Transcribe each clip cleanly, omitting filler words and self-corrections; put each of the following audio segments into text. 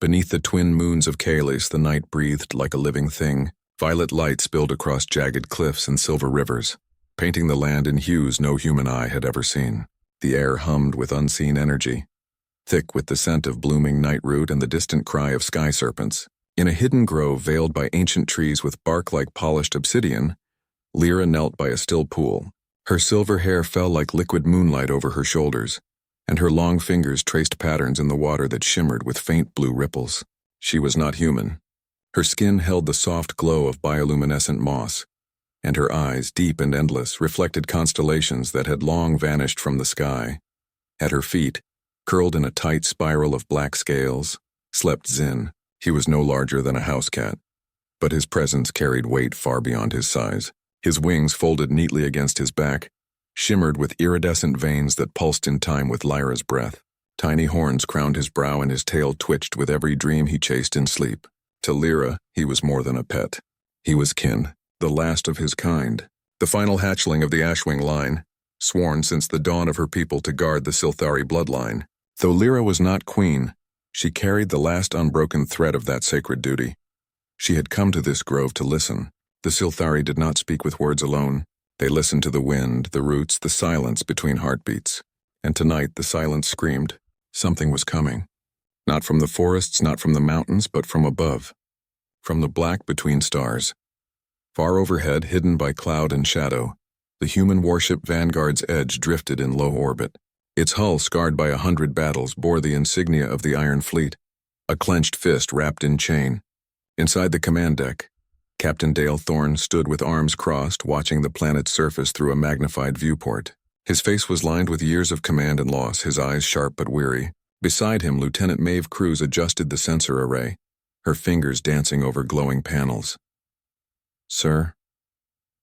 Beneath the twin moons of Kalis, the night breathed like a living thing. Violet light spilled across jagged cliffs and silver rivers, painting the land in hues no human eye had ever seen. The air hummed with unseen energy, thick with the scent of blooming nightroot and the distant cry of sky serpents. In a hidden grove veiled by ancient trees with bark like polished obsidian, Lyra knelt by a still pool. Her silver hair fell like liquid moonlight over her shoulders, and her long fingers traced patterns in the water that shimmered with faint blue ripples. She was not human. Her skin held the soft glow of bioluminescent moss, and her eyes, deep and endless, reflected constellations that had long vanished from the sky. At her feet, curled in a tight spiral of black scales, slept Zin. He was no larger than a house cat, but his presence carried weight far beyond his size. His wings, folded neatly against his back, shimmered with iridescent veins that pulsed in time with Lyra's breath. Tiny horns crowned his brow and his tail twitched with every dream he chased in sleep. To Lyra, he was more than a pet. He was kin, the last of his kind, the final hatchling of the Ashwing line, sworn since the dawn of her people to guard the Silthari bloodline. Though Lyra was not queen, she carried the last unbroken thread of that sacred duty. She had come to this grove to listen. The Silthari did not speak with words alone. They listened to the wind, the roots, the silence between heartbeats. And tonight the silence screamed. Something was coming. Not from the forests, not from the mountains, but from above. From the black between stars. Far overhead, hidden by cloud and shadow, the human warship Vanguard's Edge drifted in low orbit. Its hull, scarred by 100 battles, bore the insignia of the Iron Fleet, a clenched fist wrapped in chain. Inside the command deck, Captain Dale Thorne stood with arms crossed, watching the planet's surface through a magnified viewport. His face was lined with years of command and loss, his eyes sharp but weary. Beside him, Lieutenant Maeve Cruz adjusted the sensor array, her fingers dancing over glowing panels. "Sir,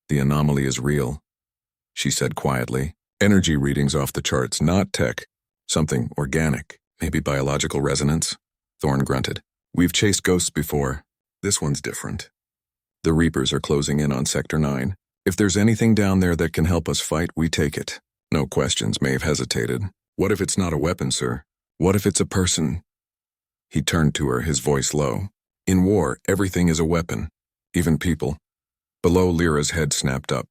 the anomaly is real," she said quietly. "Energy readings off the charts, not tech. Something organic, maybe biological resonance." Thorne grunted. "We've chased ghosts before. This one's different. The Reapers are closing in on Sector 9. If there's anything down there that can help us fight, we take it." "No questions," Maeve hesitated. "What if it's not a weapon, sir? What if it's a person?" He turned to her, his voice low. "In war, everything is a weapon, even people." Below, Lyra's head snapped up.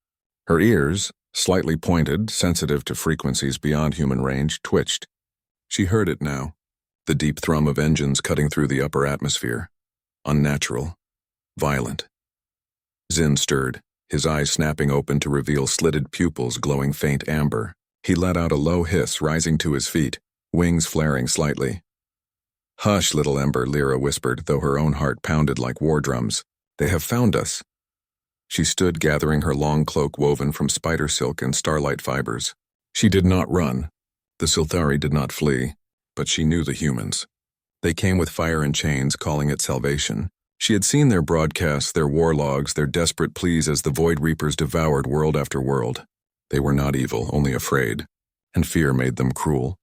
Her ears, slightly pointed, sensitive to frequencies beyond human range, twitched. She heard it now, the deep thrum of engines cutting through the upper atmosphere. Unnatural. Violent. Zin stirred, his eyes snapping open to reveal slitted pupils glowing faint amber. He let out a low hiss, rising to his feet, wings flaring slightly. "Hush, little Ember," Lyra whispered, though her own heart pounded like war drums. "They have found us." She stood gathering her long cloak woven from spider silk and starlight fibers. She did not run. The Silthari did not flee, but she knew the humans. They came with fire and chains, calling it salvation. She had seen their broadcasts, their war logs, their desperate pleas as the Void Reapers devoured world after world. They were not evil, only afraid, and fear made them cruel.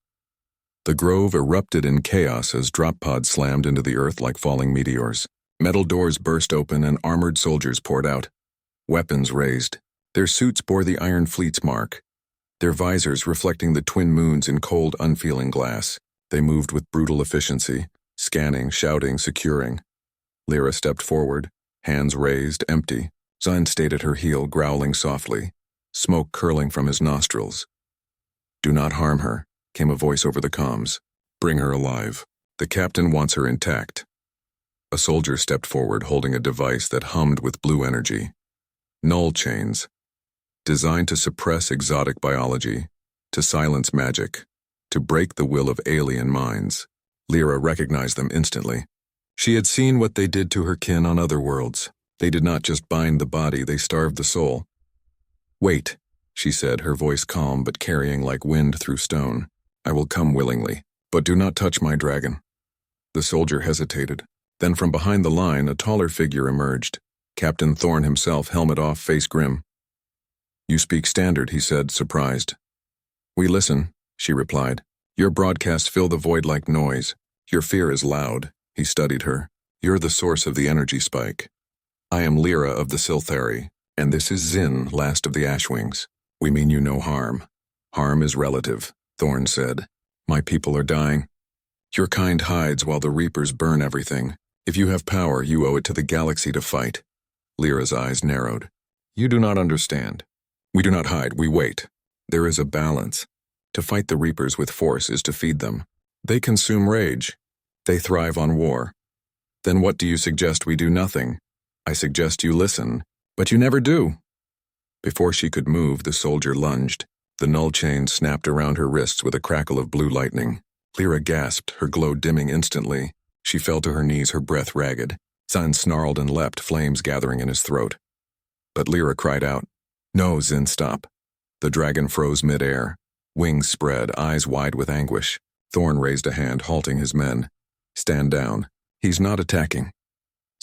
The grove erupted in chaos as drop pods slammed into the earth like falling meteors. Metal doors burst open and armored soldiers poured out. Weapons raised. Their suits bore the Iron Fleet's mark, their visors reflecting the twin moons in cold, unfeeling glass. They moved with brutal efficiency, scanning, shouting, securing. Lyra stepped forward, hands raised, empty. Zin stayed at her heel, growling softly, smoke curling from his nostrils. "Do not harm her," came a voice over the comms. "Bring her alive. The captain wants her intact." A soldier stepped forward, holding a device that hummed with blue energy. Null chains, designed to suppress exotic biology, to silence magic, to break the will of alien minds. Lyra recognized them instantly. She had seen what they did to her kin on other worlds. They did not just bind the body, they starved the soul. "Wait," she said, her voice calm but carrying like wind through stone. "I will come willingly, but do not touch my dragon." The soldier hesitated. Then from behind the line, a taller figure emerged. Captain Thorne himself, helmet off, face grim. "You speak standard," he said, surprised. "We listen," she replied. "Your broadcasts fill the void like noise. Your fear is loud." He studied her. "You're the source of the energy spike. I am Lyra of the Silthari, and this is Zin, last of the Ashwings. We mean you no harm." "Harm is relative," Thorne said. "My people are dying." Your kind hides while the Reapers burn everything. If you have power, you owe it to the galaxy to fight. Lyra's eyes narrowed. You do not understand. We do not hide, we wait. There is a balance. To fight the Reapers with force is to feed them. They consume rage. They thrive on war. Then what do you suggest we do? Nothing. I suggest you listen, but you never do. Before she could move, the soldier lunged. The null chain snapped around her wrists with a crackle of blue lightning. Lyra gasped, her glow dimming instantly. She fell to her knees, her breath ragged. Zin snarled and leapt, flames gathering in his throat. But Lyra cried out, No, Zin, stop. The dragon froze mid-air. Wings spread, eyes wide with anguish. Thorn raised a hand, halting his men. Stand down. He's not attacking.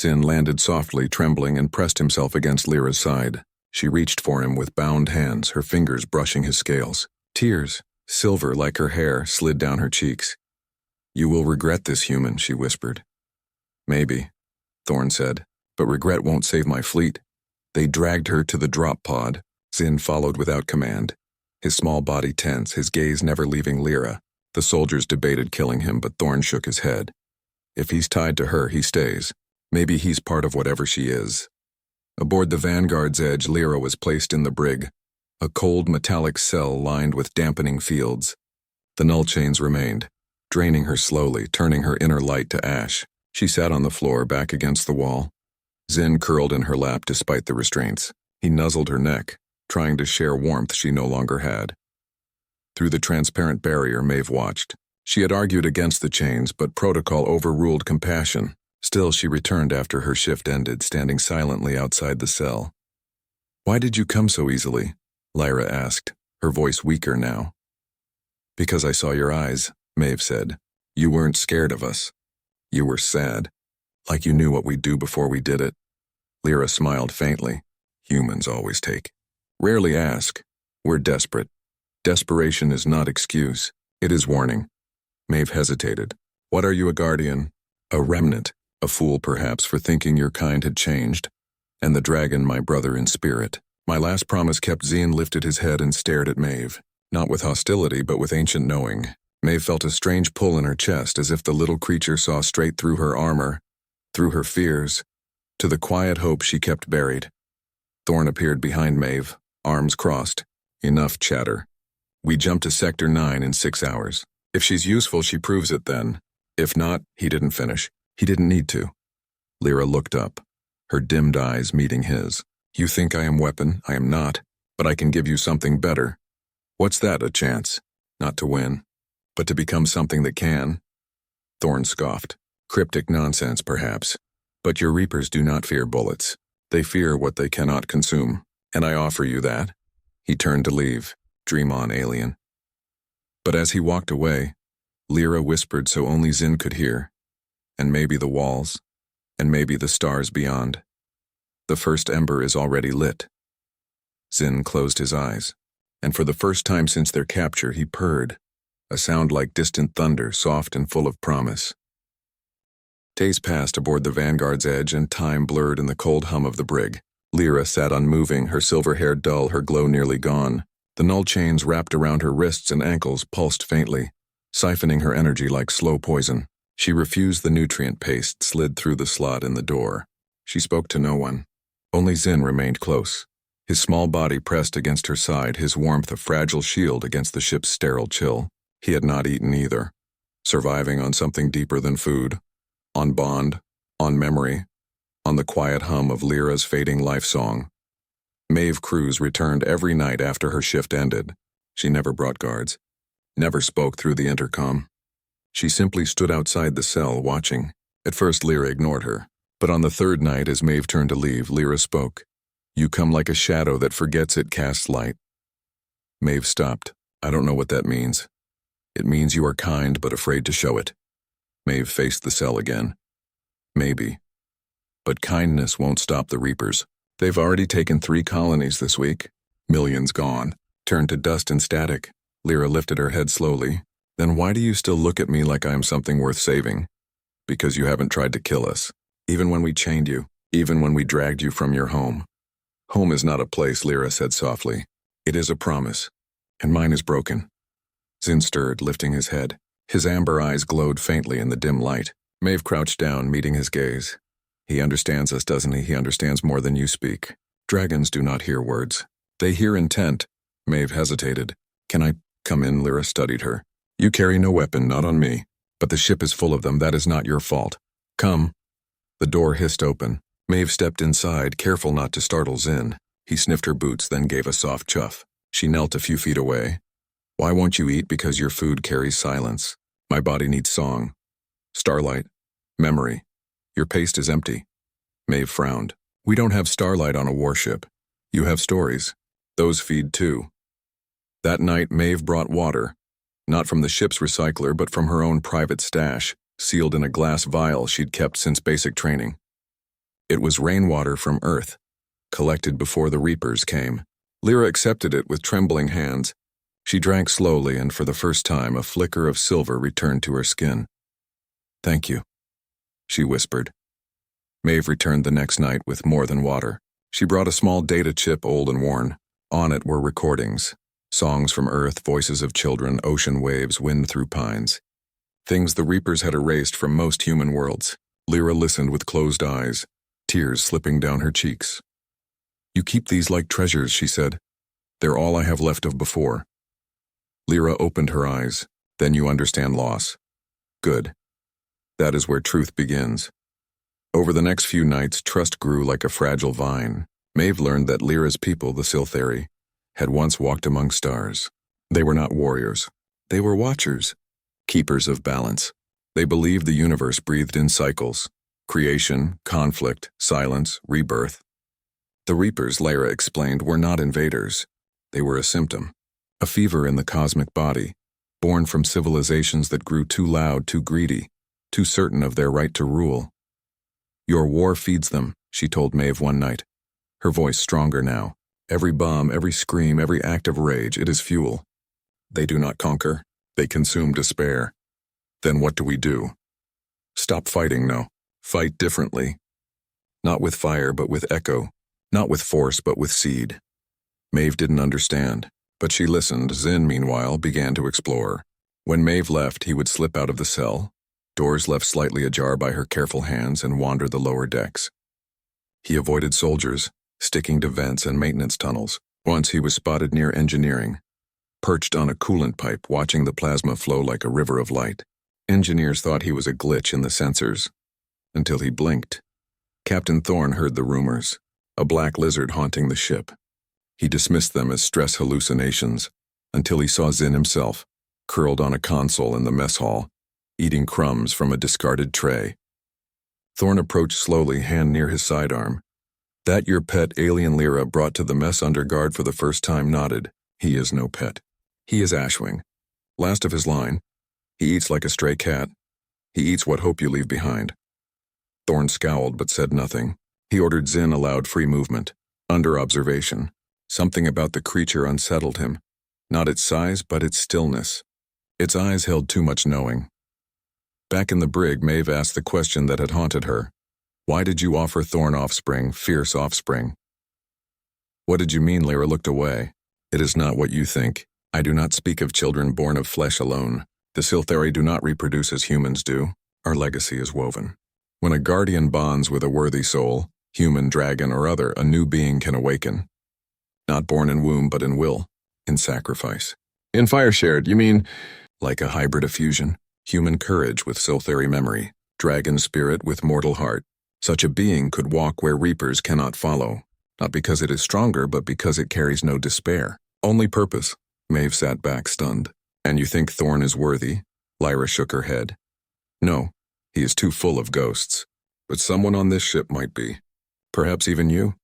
Zin landed softly, trembling, and pressed himself against Lyra's side. She reached for him with bound hands, her fingers brushing his scales. Tears, silver like her hair, slid down her cheeks. You will regret this, human, she whispered. Maybe, Thorn said, but regret won't save my fleet. They dragged her to the drop pod. Zin followed without command. His small body tense, his gaze never leaving Lyra. The soldiers debated killing him, but Thorn shook his head. If he's tied to her, he stays. Maybe he's part of whatever she is. Aboard the Vanguard's edge, Lyra was placed in the brig, a cold metallic cell lined with dampening fields. The null chains remained, draining her slowly, turning her inner light to ash. She sat on the floor, back against the wall. Zin curled in her lap despite the restraints. He nuzzled her neck, trying to share warmth she no longer had. Through the transparent barrier, Maeve watched. She had argued against the chains, but protocol overruled compassion. Still, she returned after her shift ended, standing silently outside the cell. Why did you come so easily? Lyra asked, her voice weaker now. Because I saw your eyes, Maeve said. You weren't scared of us. You were sad, like you knew what we'd do before we did it. Lyra smiled faintly. Humans always take. Rarely ask. We're desperate. Desperation is not excuse. It is warning. Maeve hesitated. What are you, a guardian? A remnant. A fool, perhaps, for thinking your kind had changed. And the dragon, my brother in spirit. My last promise kept. Zin lifted his head and stared at Maeve. Not with hostility, but with ancient knowing. Maeve felt a strange pull in her chest, as if the little creature saw straight through her armor, through her fears, to the quiet hope she kept buried. Thorn appeared behind Maeve, arms crossed. Enough chatter. We jump to Sector 9 in 6 hours. If she's useful, she proves it then. If not, he didn't finish. He didn't need to. Lyra looked up, her dimmed eyes meeting his. You think I am weapon? I am not. But I can give you something better. What's that, a chance? Not to win, but to become something that can? Thorn scoffed. Cryptic nonsense, perhaps. But your Reapers do not fear bullets. They fear what they cannot consume. And I offer you that. He turned to leave. Dream on, alien. But as he walked away, Lyra whispered so only Zin could hear. And maybe the walls, and maybe the stars beyond. The first ember is already lit. Zin closed his eyes, and for the first time since their capture he purred, a sound like distant thunder, soft and full of promise. Days passed aboard the Vanguard's edge, and time blurred in the cold hum of the brig. Lyra sat unmoving, her silver hair dull, her glow nearly gone. The null chains wrapped around her wrists and ankles pulsed faintly, siphoning her energy like slow poison. She refused the nutrient paste, slid through the slot in the door. She spoke to no one. Only Zin remained close, his small body pressed against her side, his warmth a fragile shield against the ship's sterile chill. He had not eaten either, surviving on something deeper than food, on bond, on memory, on the quiet hum of Lyra's fading life song. Maeve Cruz returned every night after her shift ended. She never brought guards, never spoke through the intercom. She simply stood outside the cell, watching. At first Lyra ignored her, but on the third night as Maeve turned to leave, Lyra spoke. You come like a shadow that forgets it casts light. Maeve stopped. I don't know what that means. It means you are kind but afraid to show it. Maeve faced the cell again. Maybe. But kindness won't stop the Reapers. They've already taken 3 colonies this week. Millions gone. Turned to dust and static. Lyra lifted her head slowly. Then why do you still look at me like I am something worth saving? Because you haven't tried to kill us. Even when we chained you. Even when we dragged you from your home. Home is not a place, Lyra said softly. It is a promise. And mine is broken. Zin stirred, lifting his head. His amber eyes glowed faintly in the dim light. Maeve crouched down, meeting his gaze. He understands us, doesn't he? He understands more than you speak. Dragons do not hear words. They hear intent. Maeve hesitated. Can I come in? Lyra studied her. You carry no weapon, not on me. But the ship is full of them. That is not your fault. Come. The door hissed open. Maeve stepped inside, careful not to startle Zin. He sniffed her boots, then gave a soft chuff. She knelt a few feet away. Why won't you eat? Because your food carries silence. My body needs song. Starlight. Memory. Your paste is empty. Maeve frowned. We don't have starlight on a warship. You have stories. Those feed too. That night, Maeve brought water. Not from the ship's recycler, but from her own private stash, sealed in a glass vial she'd kept since basic training. It was rainwater from Earth, collected before the Reapers came. Lyra accepted it with trembling hands. She drank slowly, and for the first time, a flicker of silver returned to her skin. Thank you, she whispered. Maeve returned the next night with more than water. She brought a small data chip, old and worn. On it were recordings. Songs from Earth, voices of children, ocean waves, wind through pines. Things the Reapers had erased from most human worlds. Lyra listened with closed eyes, tears slipping down her cheeks. You keep these like treasures, she said. They're all I have left of before. Lyra opened her eyes. Then you understand loss. Good. That is where truth begins. Over the next few nights, trust grew like a fragile vine. Maeve learned that Lyra's people, the Siltheri, had once walked among stars. They were not warriors. They were watchers, keepers of balance. They believed the universe breathed in cycles. Creation, conflict, silence, rebirth. The Reapers, Lyra explained, were not invaders. They were a symptom. A fever in the cosmic body, born from civilizations that grew too loud, too greedy, too certain of their right to rule. Your war feeds them, she told Maeve one night, her voice stronger now. Every bomb, every scream, every act of rage, it is fuel. They do not conquer. They consume despair. Then what do we do? Stop fighting, no. Fight differently. Not with fire, but with echo. Not with force, but with seed. Maeve didn't understand, but she listened. Zin, meanwhile, began to explore. When Maeve left, he would slip out of the cell, doors left slightly ajar by her careful hands, and wander the lower decks. He avoided soldiers, sticking to vents and maintenance tunnels. Once he was spotted near engineering, perched on a coolant pipe, watching the plasma flow like a river of light. Engineers thought he was a glitch in the sensors, until he blinked. Captain Thorne heard the rumors, a black lizard haunting the ship. He dismissed them as stress hallucinations, until he saw Zin himself, curled on a console in the mess hall, eating crumbs from a discarded tray. Thorne approached slowly, hand near his sidearm. That your pet, alien Lyra, brought to the mess under guard for the first time, nodded. He is no pet. He is Ashwing. Last of his line. He eats like a stray cat. He eats what hope you leave behind. Thorne scowled but said nothing. He ordered Zin allowed free movement, under observation. Something about the creature unsettled him. Not its size, but its stillness. Its eyes held too much knowing. Back in the brig, Maeve asked the question that had haunted her. Why did you offer Thorne offspring, fierce offspring? What did you mean? Lyra looked away. It is not what you think. I do not speak of children born of flesh alone. The Siltheri do not reproduce as humans do. Our legacy is woven. When a guardian bonds with a worthy soul, human, dragon, or other, a new being can awaken. Not born in womb, but in will, in sacrifice. In fire shared, you mean? Like a hybrid effusion. Human courage with Siltheri memory, dragon spirit with mortal heart. Such a being could walk where Reapers cannot follow, not because it is stronger, but because it carries no despair. Only purpose. Maeve sat back, stunned. And you think Thorne is worthy? Lyra shook her head. No, he is too full of ghosts. But someone on this ship might be. Perhaps even you?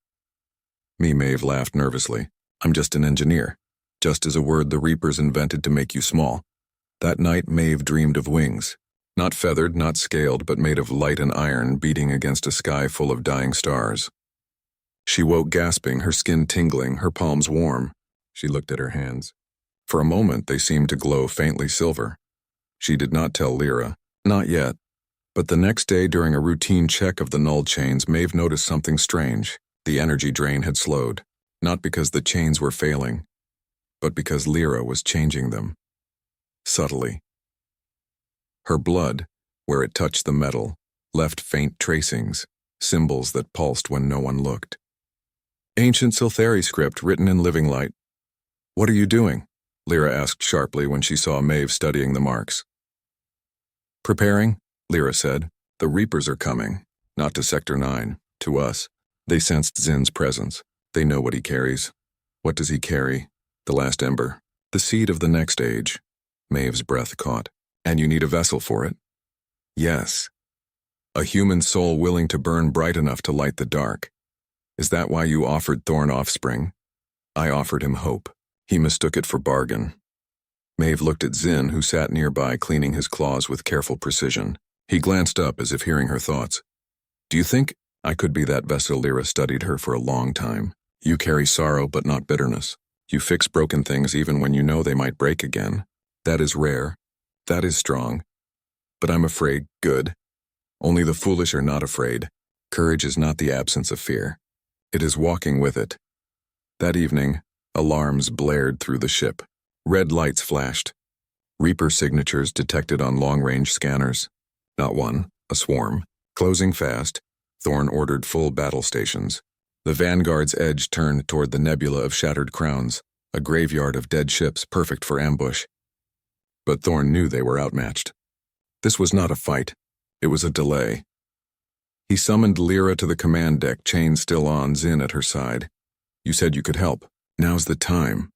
Me, Maeve laughed nervously. I'm just an engineer. Just as a word the Reapers invented to make you small. That night, Maeve dreamed of wings. Not feathered, not scaled, but made of light and iron, beating against a sky full of dying stars. She woke gasping, her skin tingling, her palms warm. She looked at her hands. For a moment, they seemed to glow faintly silver. She did not tell Lyra. Not yet. But the next day, during a routine check of the null chains, Maeve noticed something strange. The energy drain had slowed. Not because the chains were failing, but because Lyra was changing them. Subtly. Her blood, where it touched the metal, left faint tracings, symbols that pulsed when no one looked. Ancient Silthari script written in living light. "What are you doing?" Lyra asked sharply when she saw Maeve studying the marks. "Preparing," Lyra said. "The Reapers are coming. Not to Sector 9, to us." They sensed Zin's presence. They know what he carries. What does he carry? The last ember. The seed of the next age. Maeve's breath caught. "And you need a vessel for it?" "Yes. A human soul willing to burn bright enough to light the dark. Is that why you offered Thorn Offspring?" "I offered him hope. He mistook it for bargain." Maeve looked at Zin, who sat nearby cleaning his claws with careful precision. He glanced up as if hearing her thoughts. "Do you think I could be that vessel?" Lyra studied her for a long time. "You carry sorrow but not bitterness. You fix broken things even when you know they might break again. That is rare. That is strong. But I'm afraid good. Only the foolish are not afraid. Courage is not the absence of fear. It is walking with it." That evening, alarms blared through the ship. Red lights flashed. Reaper signatures detected on long-range scanners. Not one, a swarm. Closing fast, Thorn ordered full battle stations. The Vanguard's edge turned toward the nebula of shattered crowns, a graveyard of dead ships perfect for ambush. But Thorn knew they were outmatched. This was not a fight. It was a delay. He summoned Lyra to the command deck, chain still on, Zin at her side. "You said you could help. Now's the time."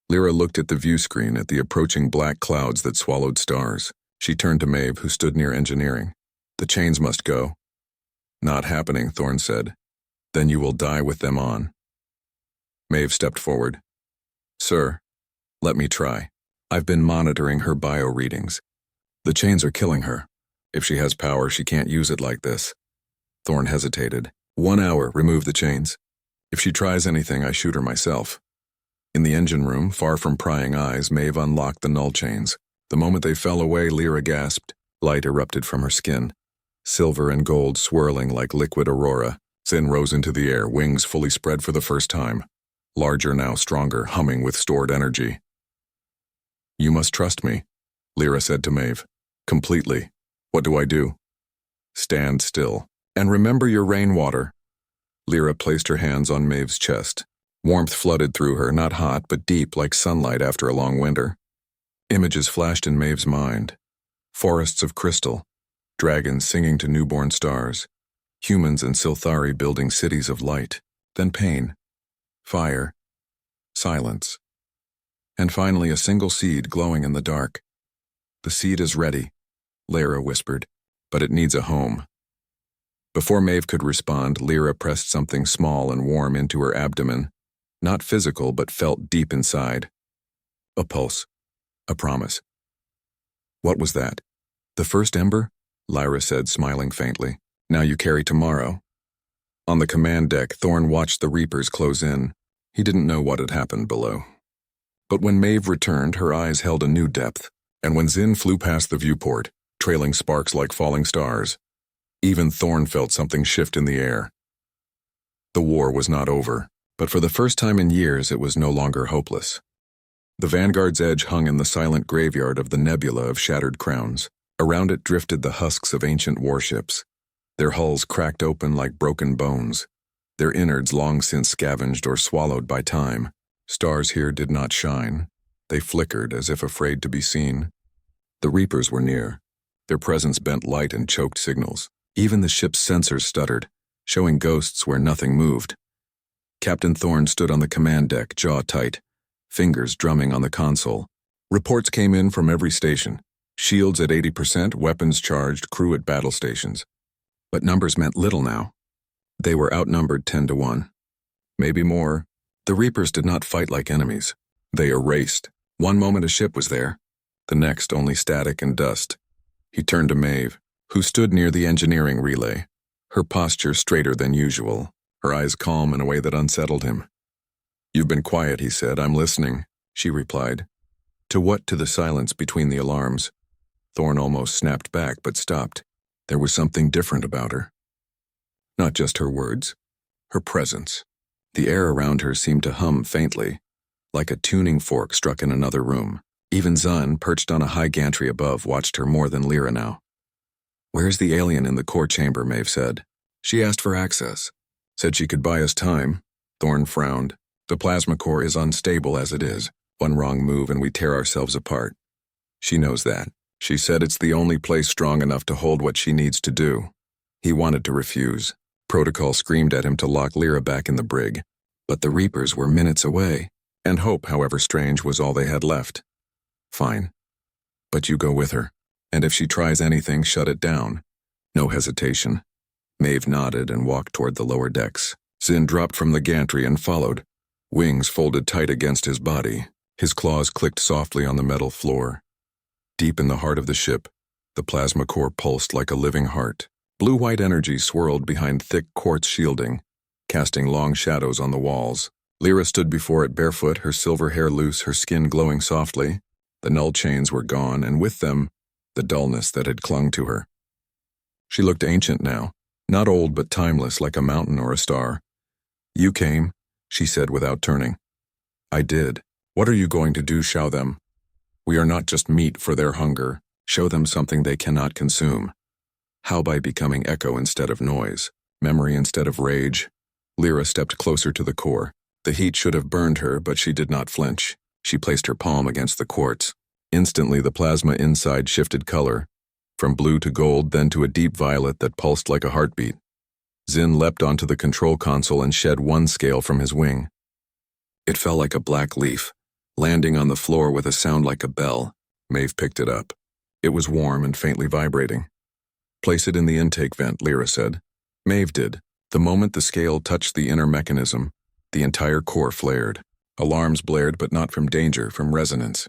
Lyra looked at the view screen, at the approaching black clouds that swallowed stars. She turned to Maeve, who stood near engineering. "The chains must go." "Not happening," Thorn said. "Then you will die with them on." Maeve stepped forward. "Sir, let me try. I've been monitoring her bio readings. The chains are killing her. If she has power, she can't use it like this." Thorn hesitated. 1 hour, remove the chains. If she tries anything, I shoot her myself." In the engine room, far from prying eyes, Maeve unlocked the null chains. The moment they fell away, Lyra gasped. Light erupted from her skin. Silver and gold swirling like liquid aurora. Zin rose into the air, wings fully spread for the first time. Larger now, stronger, humming with stored energy. "You must trust me," Lyra said to Maeve. "Completely. What do I do?" "Stand still. And remember your rainwater." Lyra placed her hands on Maeve's chest. Warmth flooded through her, not hot, but deep like sunlight after a long winter. Images flashed in Maeve's mind. Forests of crystal, dragons singing to newborn stars, humans and Silthari building cities of light, then pain, fire, silence, and finally a single seed glowing in the dark. "The seed is ready," Lyra whispered, "but it needs a home." Before Maeve could respond, Lyra pressed something small and warm into her abdomen. Not physical, but felt deep inside. A pulse. A promise. "What was that?" "The first ember?" Lyra said, smiling faintly. "Now you carry tomorrow." On the command deck, Thorn watched the Reapers close in. He didn't know what had happened below. But when Maeve returned, her eyes held a new depth, and when Zin flew past the viewport, trailing sparks like falling stars, even Thorn felt something shift in the air. The war was not over, but for the first time in years it was no longer hopeless. The Vanguard's edge hung in the silent graveyard of the nebula of shattered crowns. Around it drifted the husks of ancient warships, their hulls cracked open like broken bones, their innards long since scavenged or swallowed by time. Stars here did not shine. They flickered as if afraid to be seen. The Reapers were near. Their presence bent light and choked signals. Even the ship's sensors stuttered, showing ghosts where nothing moved. Captain Thorn stood on the command deck, jaw tight, fingers drumming on the console. Reports came in from every station. Shields at 80%, weapons charged, crew at battle stations. But numbers meant little now. They were outnumbered 10-1. Maybe more. The Reapers did not fight like enemies. They erased. One moment a ship was there, the next only static and dust. He turned to Maeve, who stood near the engineering relay, her posture straighter than usual, her eyes calm in a way that unsettled him. "You've been quiet," he said. "I'm listening," she replied. To what? To the silence between the alarms. Thorn almost snapped back, but stopped. There was something different about her. Not just her words, her presence. The air around her seemed to hum faintly, like a tuning fork struck in another room. Even Zun, perched on a high gantry above, watched her more than Lyra now. "Where's the alien in the core chamber?" Maeve said. "She asked for access. Said she could buy us time." Thorn frowned. "The plasma core is unstable as it is. One wrong move and we tear ourselves apart. She knows that. She said it's the only place strong enough to hold what she needs to do." He wanted to refuse. Protocol screamed at him to lock Lyra back in the brig. But the Reapers were minutes away, and hope, however strange, was all they had left. "Fine. But you go with her. And if she tries anything, shut it down." No hesitation. Maeve nodded and walked toward the lower decks. Zin dropped from the gantry and followed, wings folded tight against his body. His claws clicked softly on the metal floor. Deep in the heart of the ship, the plasma core pulsed like a living heart. Blue-white energy swirled behind thick quartz shielding, casting long shadows on the walls. Lyra stood before it barefoot, her silver hair loose, her skin glowing softly. The null chains were gone, and with them, the dullness that had clung to her. She looked ancient now, not old but timeless like a mountain or a star. "You came," she said without turning. "I did. What are you going to do? Show them. We are not just meat for their hunger. Show them something they cannot consume." How by becoming echo instead of noise, memory instead of rage? Lyra stepped closer to the core. The heat should have burned her, but she did not flinch. She placed her palm against the quartz. Instantly, the plasma inside shifted color, from blue to gold, then to a deep violet that pulsed like a heartbeat. Zin leapt onto the control console and shed one scale from his wing. It fell like a black leaf, landing on the floor with a sound like a bell. Maeve picked it up. It was warm and faintly vibrating. "Place it in the intake vent," Lyra said. Maeve did. The moment the scale touched the inner mechanism, the entire core flared. Alarms blared, but not from danger, from resonance.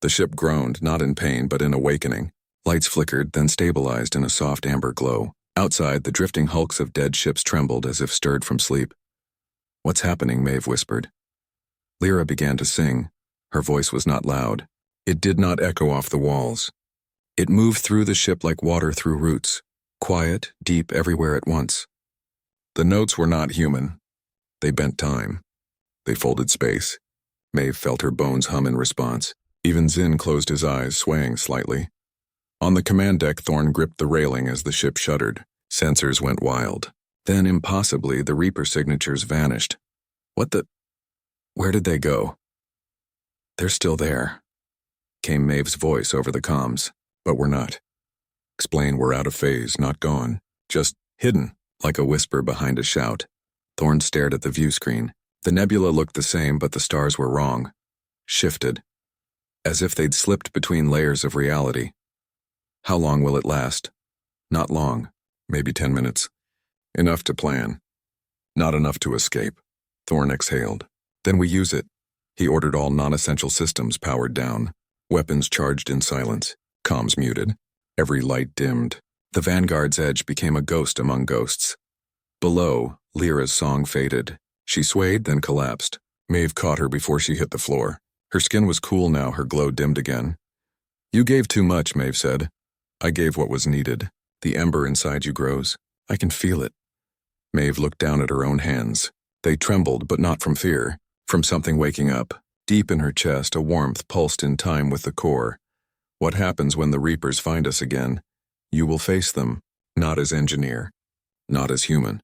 The ship groaned, not in pain, but in awakening. Lights flickered, then stabilized in a soft amber glow. Outside, the drifting hulks of dead ships trembled as if stirred from sleep. "What's happening?" Maeve whispered. Lyra began to sing. Her voice was not loud. It did not echo off the walls. It moved through the ship like water through roots, quiet, deep, everywhere at once. The notes were not human. They bent time. They folded space. Maeve felt her bones hum in response. Even Zin closed his eyes, swaying slightly. On the command deck, Thorn gripped the railing as the ship shuddered. Sensors went wild. Then, impossibly, the Reaper signatures vanished. "What the... Where did they go?" "They're still there," came Maeve's voice over the comms. "But we're not. Explain, we're out of phase, not gone. Just hidden," like a whisper behind a shout. Thorn stared at the view screen. The nebula looked the same, but the stars were wrong. Shifted. As if they'd slipped between layers of reality. "How long will it last?" "Not long. Maybe 10 minutes. Enough to plan. Not enough to escape." Thorn exhaled. "Then we use it." He ordered all non-essential systems powered down. Weapons charged in silence. Comms muted. Every light dimmed. The Vanguard's edge became a ghost among ghosts. Below, Lyra's song faded. She swayed, then collapsed. Maeve caught her before she hit the floor. Her skin was cool now, her glow dimmed again. "You gave too much," Maeve said. "I gave what was needed. The ember inside you grows. I can feel it." Maeve looked down at her own hands. They trembled, but not from fear. From something waking up. Deep in her chest, a warmth pulsed in time with the core. What happens when the Reapers find us again? You will face them, not as engineer, not as human,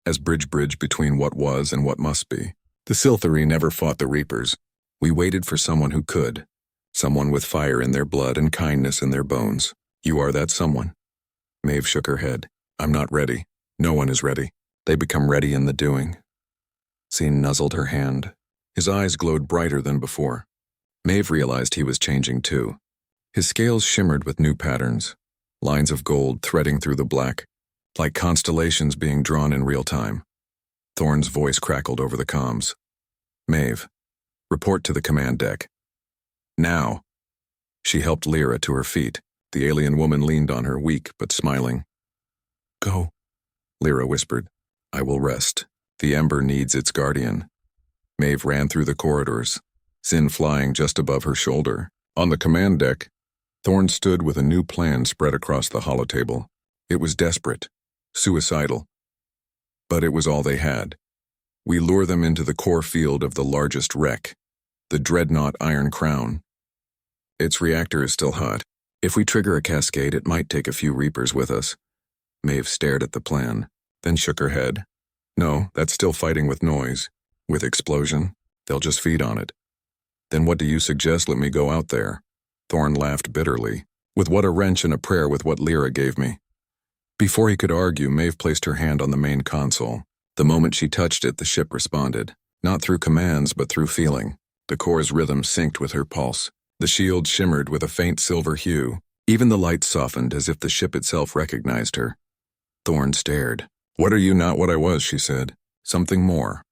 as bridge between what was and what must be. The Sylthari never fought the Reapers. We waited for someone who could, someone with fire in their blood and kindness in their bones. You are that someone. Maeve shook her head. I'm not ready. No one is ready. They become ready in the doing. Zin nuzzled her hand. His eyes glowed brighter than before. Maeve realized he was changing too. His scales shimmered with new patterns, lines of gold threading through the black, like constellations being drawn in real time. Thorn's voice crackled over the comms. Maeve, report to the command deck. Now. She helped Lyra to her feet. The alien woman leaned on her, weak but smiling. Go, Lyra whispered. I will rest. The ember needs its guardian. Maeve ran through the corridors, Zin flying just above her shoulder. On the command deck, Thorn stood with a new plan spread across the holotable. It was desperate, suicidal. But it was all they had. We lure them into the core field of the largest wreck, the dreadnought Iron Crown. Its reactor is still hot. If we trigger a cascade, it might take a few Reapers with us. Maeve stared at the plan, then shook her head. No, that's still fighting with noise. With explosion, they'll just feed on it. Then what do you suggest? Let me go out there. Thorn laughed bitterly. With what a wrench and a prayer with what Lyra gave me. Before he could argue, Maeve placed her hand on the main console. The moment she touched it, the ship responded. Not through commands, but through feeling. The core's rhythm synced with her pulse. The shield shimmered with a faint silver hue. Even the light softened as if the ship itself recognized her. Thorn stared. What are you? Not what I was, she said. Something more.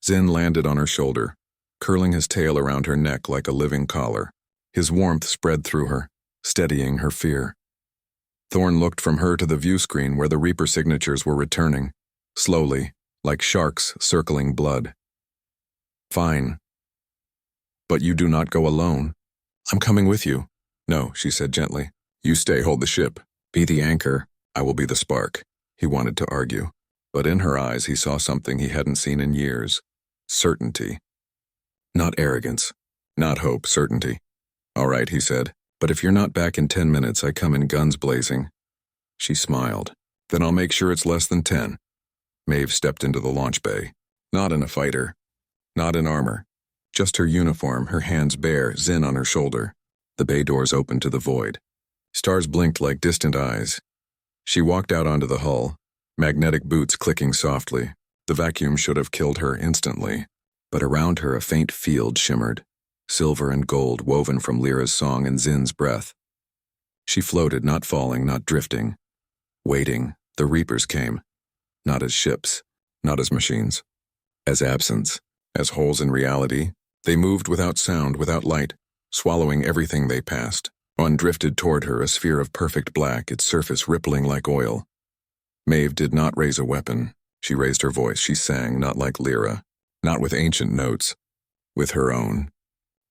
Zin landed on her shoulder, curling his tail around her neck like a living collar. His warmth spread through her, steadying her fear. Thorn looked from her to the view screen where the Reaper signatures were returning, slowly, like sharks circling blood. Fine. But you do not go alone. I'm coming with you. No, she said gently. You stay, hold the ship. Be the anchor. I will be the spark. He wanted to argue, but in her eyes he saw something he hadn't seen in years. Certainty. Not arrogance. Not hope, certainty. All right, he said, but if you're not back in 10 minutes, I come in guns blazing. She smiled. Then I'll make sure it's less than 10. Maeve stepped into the launch bay. Not in a fighter. Not in armor. Just her uniform, her hands bare, Zin on her shoulder. The bay doors opened to the void. Stars blinked like distant eyes. She walked out onto the hull, magnetic boots clicking softly. The vacuum should have killed her instantly. But around her a faint field shimmered, silver and gold woven from Lyra's song and Zin's breath. She floated, not falling, not drifting. Waiting, the Reapers came. Not as ships, not as machines. As absence, as holes in reality. They moved without sound, without light, swallowing everything they passed. One drifted toward her, a sphere of perfect black, its surface rippling like oil. Maeve did not raise a weapon. She raised her voice. She sang, not like Lyra, not with ancient notes, with her own.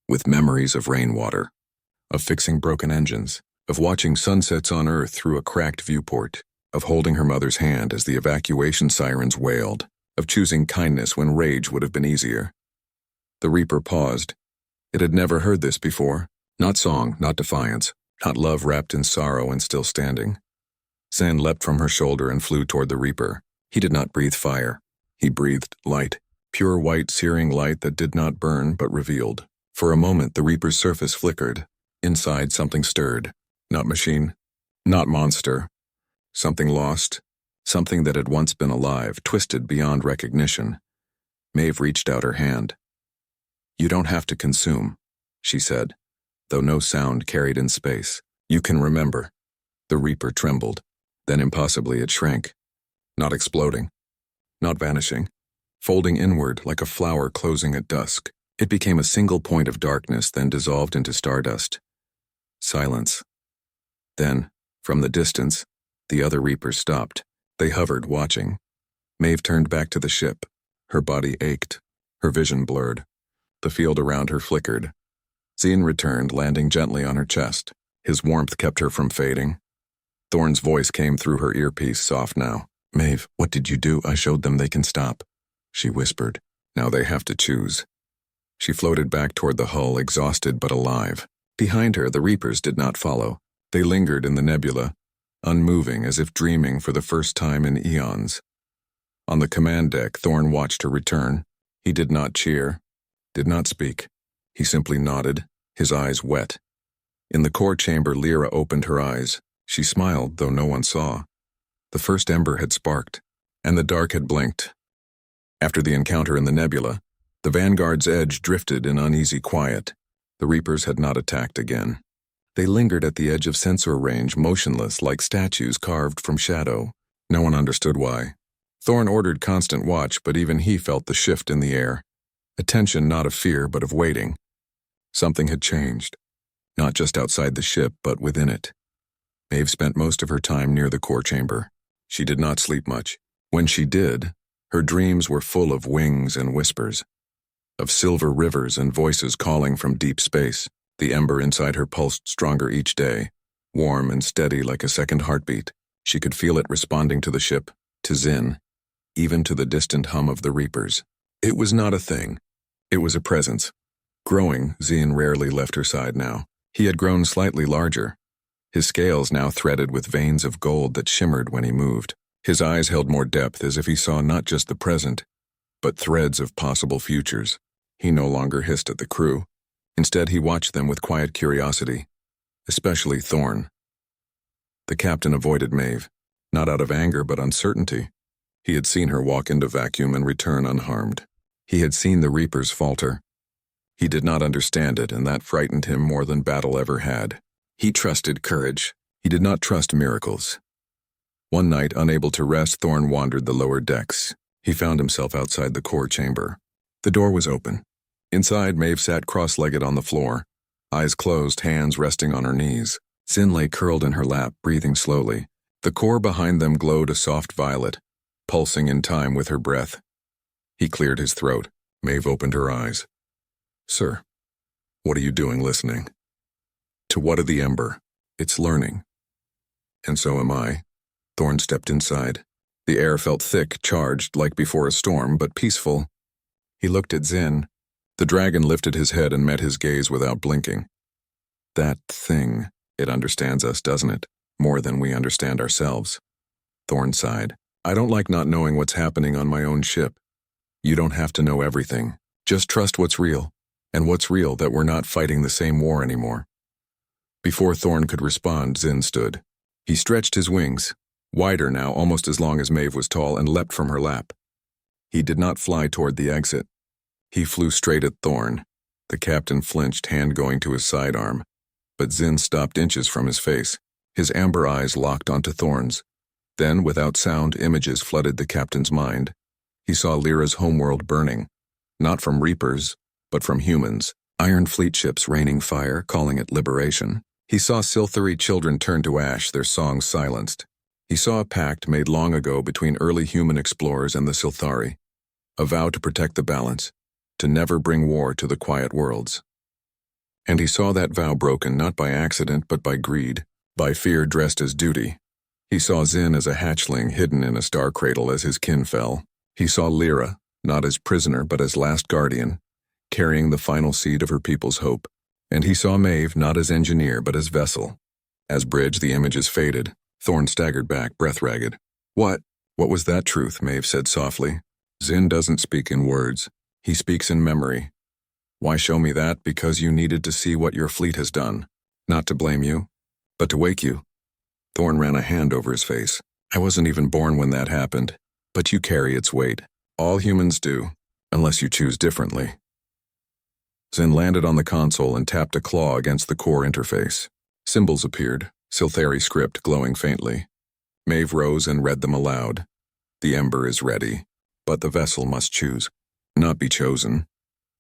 With memories of rainwater, of fixing broken engines, of watching sunsets on Earth through a cracked viewport, of holding her mother's hand as the evacuation sirens wailed, of choosing kindness when rage would have been easier. The Reaper paused. It had never heard this before. Not song, not defiance, not love wrapped in sorrow and still standing. Zin leapt from her shoulder and flew toward the Reaper. He did not breathe fire. He breathed light, pure white searing light that did not burn but revealed. For a moment the Reaper's surface flickered. Inside something stirred. Not machine, not monster. Something lost, something that had once been alive, twisted beyond recognition. Maeve reached out her hand. You don't have to consume, she said, though no sound carried in space. You can remember. The Reaper trembled. Then impossibly it shrank. Not exploding. Not vanishing. Folding inward like a flower closing at dusk. It became a single point of darkness, then dissolved into stardust. Silence. Then, from the distance, the other Reapers stopped. They hovered, watching. Maeve turned back to the ship. Her body ached. Her vision blurred. The field around her flickered. Zin returned, landing gently on her chest. His warmth kept her from fading. Thorn's voice came through her earpiece, soft now. Maeve, what did you do? I showed them they can stop, she whispered. Now they have to choose. She floated back toward the hull, exhausted but alive. Behind her, the Reapers did not follow. They lingered in the nebula, unmoving as if dreaming for the first time in eons. On the command deck, Thorn watched her return. He did not cheer, did not speak. He simply nodded, his eyes wet. In the core chamber, Lyra opened her eyes. She smiled, though no one saw. The first ember had sparked, and the dark had blinked. After the encounter in the nebula, the Vanguard's edge drifted in uneasy quiet. The Reapers had not attacked again. They lingered at the edge of sensor range, motionless like statues carved from shadow. No one understood why. Thorn ordered constant watch, but even he felt the shift in the air. A tension not of fear, but of waiting. Something had changed. Not just outside the ship, but within it. Maeve spent most of her time near the core chamber. She did not sleep much. When she did, her dreams were full of wings and whispers, of silver rivers and voices calling from deep space. The ember inside her pulsed stronger each day, warm and steady like a second heartbeat. She could feel it responding to the ship, to Zin, even to the distant hum of the Reapers. It was not a thing. It was a presence. Growing, Zin rarely left her side now. He had grown slightly larger, his scales now threaded with veins of gold that shimmered when he moved. His eyes held more depth, as if he saw not just the present, but threads of possible futures. He no longer hissed at the crew. Instead, he watched them with quiet curiosity, especially Thorn. The captain avoided Maeve, not out of anger but uncertainty. He had seen her walk into vacuum and return unharmed. He had seen the Reapers falter. He did not understand it, and that frightened him more than battle ever had. He trusted courage. He did not trust miracles. One night, unable to rest, Thorn wandered the lower decks. He found himself outside the core chamber. The door was open. Inside, Maeve sat cross-legged on the floor, eyes closed, hands resting on her knees. Zin lay curled in her lap, breathing slowly. The core behind them glowed a soft violet, pulsing in time with her breath. He cleared his throat. Maeve opened her eyes. "Sir, what are you doing listening?" "To what of the Ember? It's learning." "And so am I." Thorn stepped inside. The air felt thick, charged, like before a storm, but peaceful. He looked at Zin. The dragon lifted his head and met his gaze without blinking. "That thing, it understands us, doesn't it? More than we understand ourselves." Thorn sighed. "I don't like not knowing what's happening on my own ship. You don't have to know everything. Just trust what's real. And what's real, that we're not fighting the same war anymore." Before Thorn could respond, Zin stood. He stretched his wings, wider now, almost as long as Maeve was tall, and leapt from her lap. He did not fly toward the exit. He flew straight at Thorn. The captain flinched, hand going to his sidearm, but Zin stopped inches from his face. His amber eyes locked onto Thorn's. Then, without sound, images flooded the captain's mind. He saw Lyra's homeworld burning, not from Reapers, but from humans. Iron fleet ships raining fire, calling it liberation. He saw Silthari children turn to ash, their songs silenced. He saw a pact made long ago between early human explorers and the Silthari, a vow to protect the balance, to never bring war to the quiet worlds. And he saw that vow broken not by accident but by greed, by fear dressed as duty. He saw Zin as a hatchling hidden in a star cradle as his kin fell. He saw Lyra, not as prisoner but as last guardian, carrying the final seed of her people's hope. And he saw Maeve not as engineer but as vessel. As bridge, the images faded. Thorn staggered back, breath ragged. What was that truth?" Maeve said softly. "Zin doesn't speak in words. He speaks in memory. Why show me that? Because you needed to see what your fleet has done. Not to blame you, but to wake you." Thorn ran a hand over his face. "I wasn't even born when that happened, but you carry its weight. All humans do, unless you choose differently." Zin landed on the console and tapped a claw against the core interface. Symbols appeared, Silthari script glowing faintly. Maeve rose and read them aloud. "The Ember is ready, but the vessel must choose, not be chosen."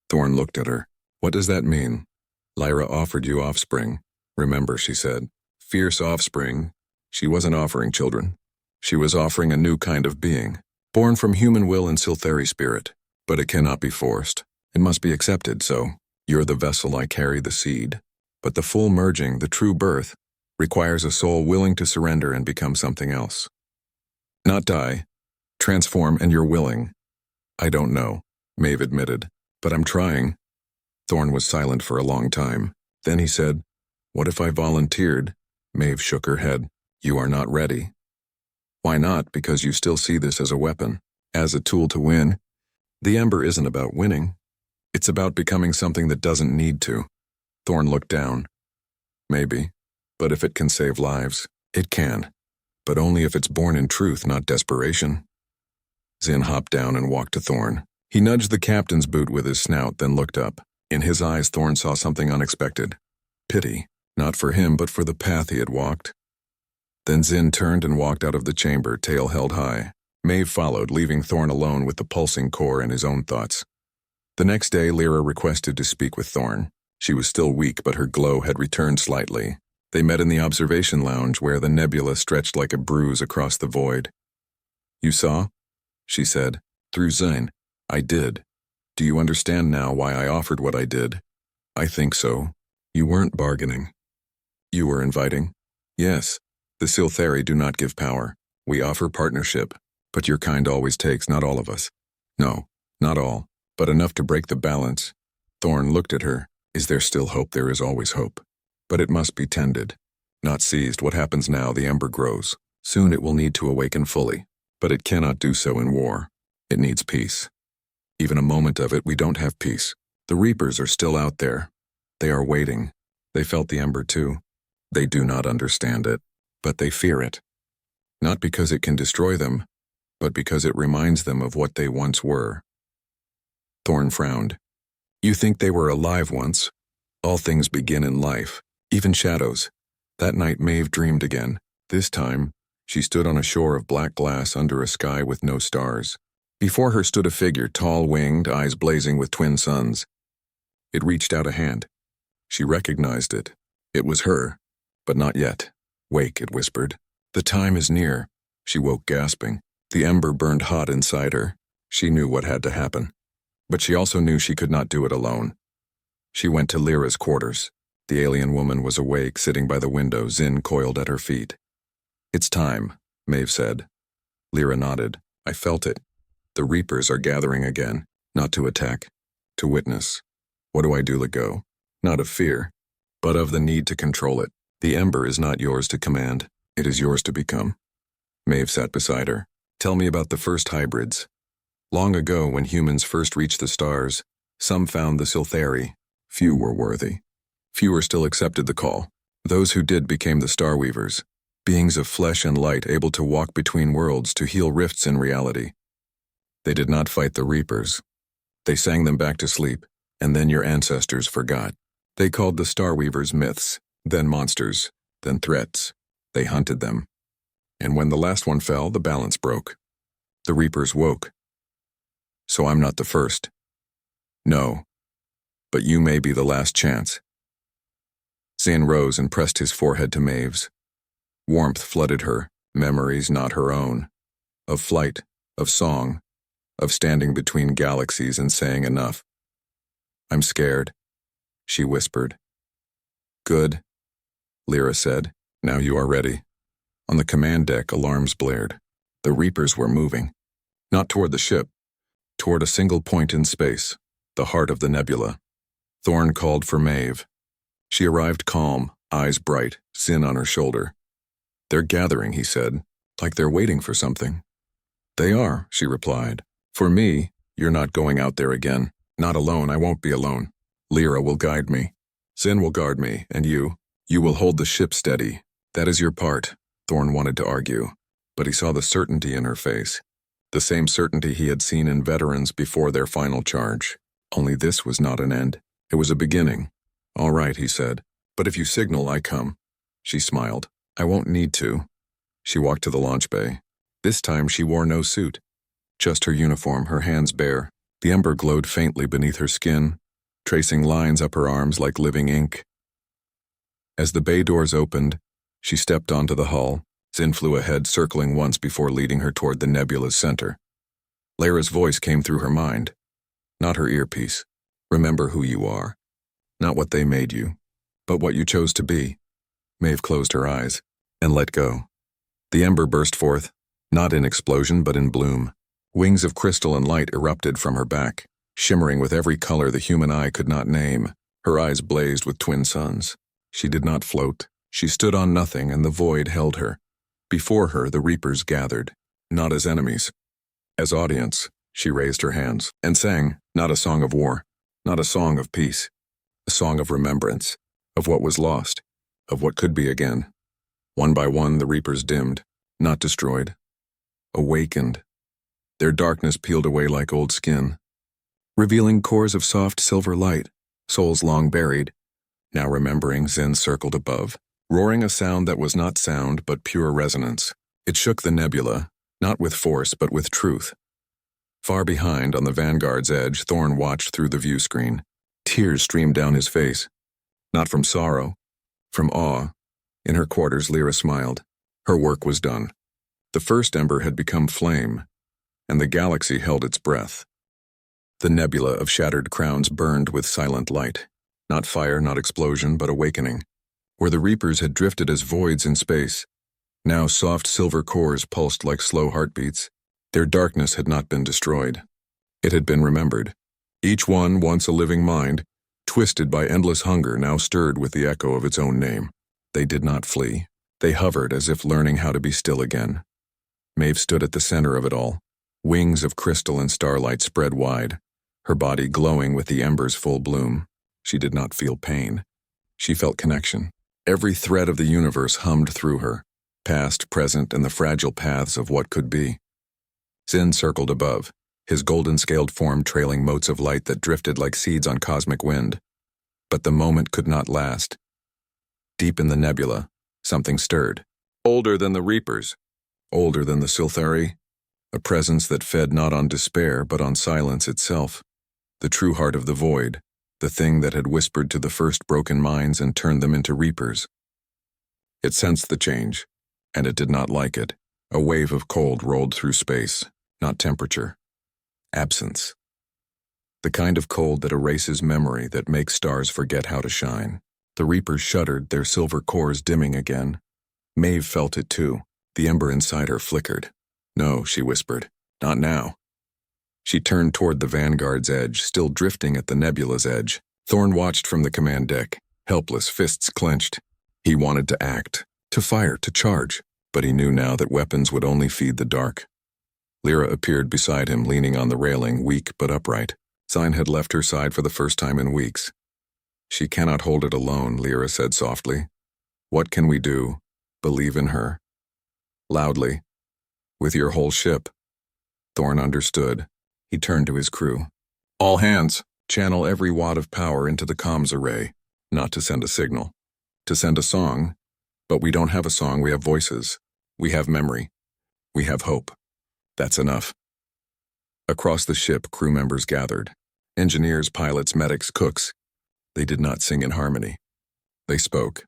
Thorn looked at her. "What does that mean?" "Lyra offered you offspring. Remember," she said. "Fierce offspring. She wasn't offering children. She was offering a new kind of being, born from human will and Silthari spirit. But it cannot be forced. It must be accepted, so you're the vessel, I carry the seed. But the full merging, the true birth, requires a soul willing to surrender and become something else. Not die, transform, and you're willing." "I don't know," Maeve admitted, "but I'm trying." Thorn was silent for a long time. Then he said, "What if I volunteered?" Maeve shook her head. "You are not ready." "Why not? Because you still see this as a weapon, as a tool to win." "The Ember isn't about winning. It's about becoming something that doesn't need to." Thorn looked down. "Maybe, but if it can save lives, it can. But only if it's born in truth, not desperation." Zin hopped down and walked to Thorn. He nudged the captain's boot with his snout, then looked up. In his eyes, Thorn saw something unexpected. Pity, not for him, but for the path he had walked. Then Zin turned and walked out of the chamber, tail held high. Maeve followed, leaving Thorn alone with the pulsing core and his own thoughts. The next day, Lyra requested to speak with Thorn. She was still weak, but her glow had returned slightly. They met in the observation lounge, where the nebula stretched like a bruise across the void. "You saw?" she said. "Through Zin. I did. Do you understand now why I offered what I did?" "I think so. You weren't bargaining. You were inviting." "Yes. The Silthari do not give power. We offer partnership, but your kind always takes, not all of us." "No, not all, but enough to break the balance." Thorn looked at her. "Is there still hope?" "There is always hope. But it must be tended, not seized. What happens now? The ember grows. Soon it will need to awaken fully. But it cannot do so in war. It needs peace. Even a moment of it, we don't have peace. The reapers are still out there. They are waiting. They felt the ember too. They do not understand it, but they fear it. Not because it can destroy them, but because it reminds them of what they once were. Thorn frowned. You think they were alive once? All things begin in life, even shadows. That night Maeve dreamed again. This time, she stood on a shore of black glass under a sky with no stars. Before her stood a figure, tall-winged, eyes blazing with twin suns. It reached out a hand. She recognized it. It was her, but not yet. Wake, it whispered. The time is near. She woke gasping. The ember burned hot inside her. She knew what had to happen. But she also knew she could not do it alone. She went to Lyra's quarters. The alien woman was awake, sitting by the window, Zin coiled at her feet. It's time, Maeve said. Lyra nodded. I felt it. The reapers are gathering again, not to attack, to witness. What do I do? Let go? Not of fear, but of the need to control it. The ember is not yours to command. It is yours to become. Maeve sat beside her. Tell me about the first hybrids. Long ago, when humans first reached the stars, some found the Silthari. Few were worthy. Fewer still accepted the call. Those who did became the Starweavers, beings of flesh and light able to walk between worlds to heal rifts in reality. They did not fight the Reapers. They sang them back to sleep, and then your ancestors forgot. They called the Starweavers myths, then monsters, then threats. They hunted them. And when the last one fell, the balance broke. The Reapers woke. So I'm not the first. No. But you may be the last chance. Zin rose and pressed his forehead to Maeve's. Warmth flooded her, memories not her own. Of flight, of song, of standing between galaxies and saying enough. I'm scared, she whispered. Good, Lyra said. Now you are ready. On the command deck, alarms blared. The Reapers were moving. Not toward the ship, toward a single point in space, the heart of the nebula. Thorn called for Maeve. She arrived calm, eyes bright, Zin on her shoulder. They're gathering, he said, like they're waiting for something. They are, she replied. For me, you're not going out there again. Not alone, I won't be alone. Lyra will guide me. Zin will guard me, and you will hold the ship steady. That is your part, Thorn wanted to argue, but he saw the certainty in her face. The same certainty he had seen in veterans before their final charge. Only this was not an end. It was a beginning. All right, he said. But if you signal, I come. She smiled. I won't need to. She walked to the launch bay. This time she wore no suit. Just her uniform, her hands bare. The ember glowed faintly beneath her skin, tracing lines up her arms like living ink. As the bay doors opened, she stepped onto the hull. Zin flew ahead, circling once before leading her toward the nebula's center. Lyra's voice came through her mind, not her earpiece. Remember who you are. Not what they made you, but what you chose to be. Maeve closed her eyes and let go. The ember burst forth, not in explosion but in bloom. Wings of crystal and light erupted from her back, shimmering with every color the human eye could not name. Her eyes blazed with twin suns. She did not float. She stood on nothing, and the void held her. Before her, the Reapers gathered, not as enemies. As audience, she raised her hands and sang, not a song of war, not a song of peace, a song of remembrance, of what was lost, of what could be again. One by one, the Reapers dimmed, not destroyed, awakened. Their darkness peeled away like old skin, revealing cores of soft silver light, souls long buried. Now remembering, Zin circled above, roaring a sound that was not sound but pure resonance. It shook the nebula, not with force but with truth. Far behind, on the Vanguard's edge, Thorn watched through the view screen. Tears streamed down his face, not from sorrow, from awe. In her quarters, Lyra smiled. Her work was done. The first ember had become flame, and the galaxy held its breath. The nebula of shattered crowns burned with silent light. Not fire, not explosion, but awakening. Where the Reapers had drifted as voids in space, now soft silver cores pulsed like slow heartbeats. Their darkness had not been destroyed. It had been remembered. Each one, once a living mind, twisted by endless hunger, now stirred with the echo of its own name. They did not flee. They hovered as if learning how to be still again. Maeve stood at the center of it all, wings of crystal and starlight spread wide, her body glowing with the ember's full bloom. She did not feel pain. She felt connection. Every thread of the universe hummed through her, past, present, and the fragile paths of what could be. Zin circled above, his golden-scaled form trailing motes of light that drifted like seeds on cosmic wind. But the moment could not last. Deep in the nebula, something stirred. Older than the Reapers, older than the Scifi, a presence that fed not on despair but on silence itself. The true heart of the void, the thing that had whispered to the first broken minds and turned them into Reapers. It sensed the change, and it did not like it. A wave of cold rolled through space, not temperature. Absence. The kind of cold that erases memory, that makes stars forget how to shine. The Reapers shuddered, their silver cores dimming again. Maeve felt it too. The ember inside her flickered. No, she whispered. Not now. She turned toward the Vanguard's edge, still drifting at the nebula's edge. Thorn watched from the command deck, helpless, fists clenched. He wanted to act, to fire, to charge, but he knew now that weapons would only feed the dark. Lyra appeared beside him, leaning on the railing, weak but upright. Zine had left her side for the first time in weeks. She cannot hold it alone, Lyra said softly. What can we do? Believe in her. Loudly. With your whole ship. Thorn understood. He turned to his crew. All hands, channel every watt of power into the comms array, not to send a signal, to send a song. But we don't have a song, we have voices. We have memory. We have hope. That's enough. Across the ship, crew members gathered. Engineers, pilots, medics, cooks. They did not sing in harmony. They spoke.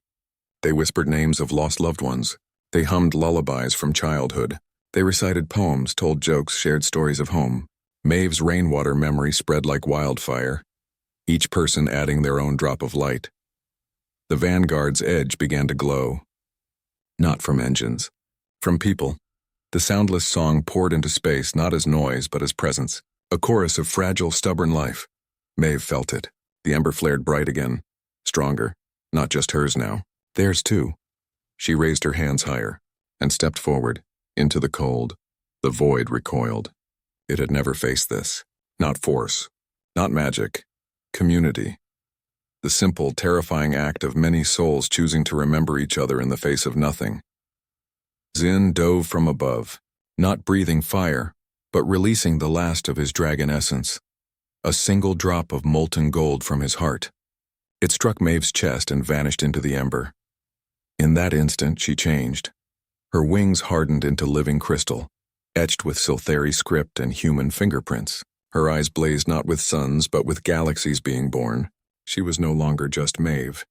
They whispered names of lost loved ones. They hummed lullabies from childhood. They recited poems, told jokes, shared stories of home. Maeve's rainwater memory spread like wildfire, each person adding their own drop of light. The Vanguard's edge began to glow. Not from engines. From people. The soundless song poured into space, not as noise, but as presence. A chorus of fragile, stubborn life. Maeve felt it. The ember flared bright again. Stronger. Not just hers now. Theirs too. She raised her hands higher and stepped forward, into the cold. The void recoiled. It had never faced this. Not force. Not magic. Community. The simple, terrifying act of many souls choosing to remember each other in the face of nothing. Zin dove from above, not breathing fire, but releasing the last of his dragon essence. A single drop of molten gold from his heart. It struck Maeve's chest and vanished into the ember. In that instant, she changed. Her wings hardened into living crystal, etched with Scifi script and human fingerprints. Her eyes blazed not with suns, but with galaxies being born. She was no longer just Maeve.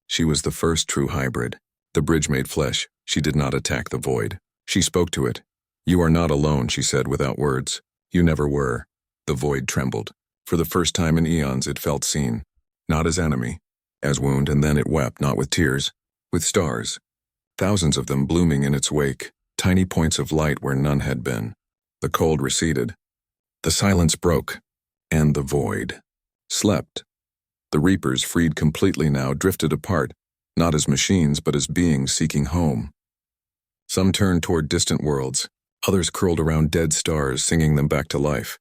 She was the first true hybrid. The bridge made flesh. She did not attack the void. She spoke to it. You are not alone, she said without words. You never were. The void trembled. For the first time in eons, it felt seen. Not as enemy, as wound, and then it wept, not with tears, with stars. Thousands of them blooming in its wake, tiny points of light where none had been. The cold receded. The silence broke, and the void slept. The Reapers, freed completely now, drifted apart, not as machines, but as beings seeking home. Some turned toward distant worlds, others curled around dead stars, singing them back to life.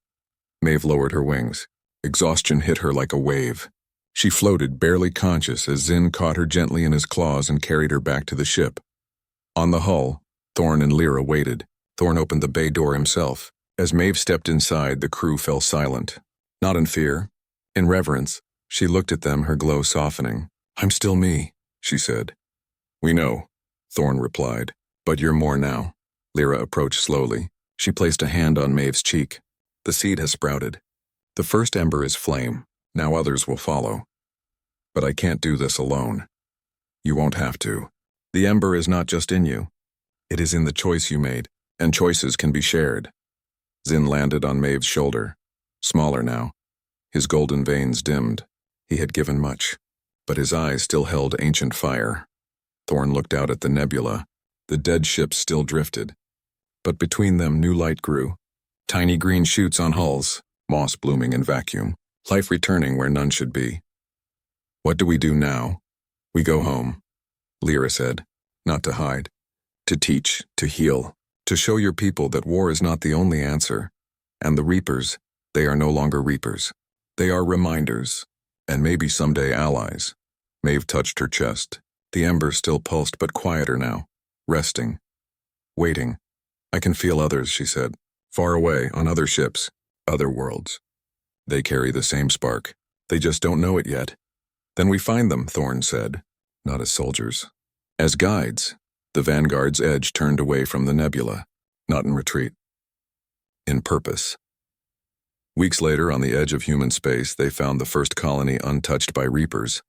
Maeve lowered her wings. Exhaustion hit her like a wave. She floated, barely conscious, as Zin caught her gently in his claws and carried her back to the ship. On the hull, Thorn and Lyra waited. Thorn opened the bay door himself. As Maeve stepped inside, the crew fell silent. Not in fear, in reverence. She looked at them, her glow softening. I'm still me, she said. We know, Thorn replied. But you're more now. Lyra approached slowly. She placed a hand on Maeve's cheek. The seed has sprouted. The first ember is flame. Now others will follow. But I can't do this alone. You won't have to. The ember is not just in you. It is in the choice you made, and choices can be shared. Zin landed on Maeve's shoulder. Smaller now. His golden veins dimmed. He had given much, but his eyes still held ancient fire. Thorn looked out at the nebula. The dead ships still drifted. But between them new light grew. Tiny green shoots on hulls, moss blooming in vacuum, life returning where none should be. What do we do now? We go home, Lyra said, not to hide, to teach, to heal, to show your people that war is not the only answer. And the Reapers, they are no longer Reapers. They are reminders, and maybe someday allies. Maeve touched her chest. The embers still pulsed, but quieter now, resting, waiting. I can feel others, she said, far away, on other ships, other worlds. They carry the same spark. They just don't know it yet. Then we find them, Thorne said, not as soldiers. As guides. The Vanguard's edge turned away from the nebula, not in retreat. In purpose. Weeks later, on the edge of human space, they found the first colony untouched by Reapers,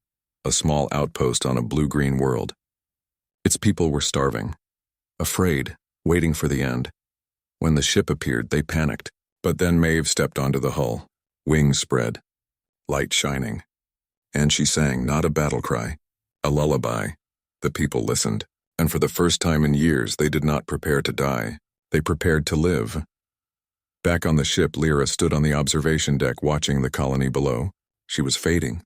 a small outpost on a blue-green world. Its people were starving, afraid, waiting for the end. When the ship appeared, they panicked, but then Maeve stepped onto the hull, wings spread, light shining. And she sang not a battle cry, a lullaby. The people listened, and for the first time in years they did not prepare to die. They prepared to live. Back on the ship, Lyra stood on the observation deck watching the colony below. She was fading.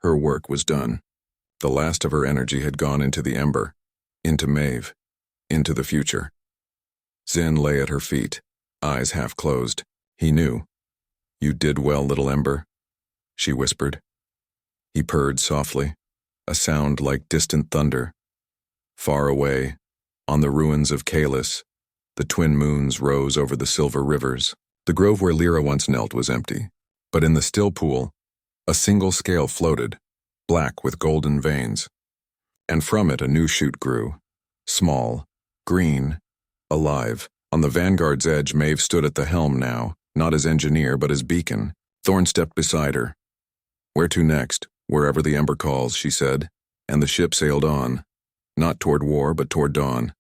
Her work was done. The last of her energy had gone into the ember, into Maeve, into the future. Zin lay at her feet, eyes half closed. He knew. You did well, little ember, she whispered. He purred softly, a sound like distant thunder. Far away, on the ruins of Kalis, the twin moons rose over the silver rivers. The grove where Lyra once knelt was empty, but in the still pool, a single scale floated, black with golden veins. And from it a new shoot grew, small, green, alive. On the Vanguard's edge, Maeve stood at the helm now, not as engineer but as beacon. Thorne stepped beside her. Where to next? Wherever the ember calls, she said, and the ship sailed on, not toward war but toward dawn.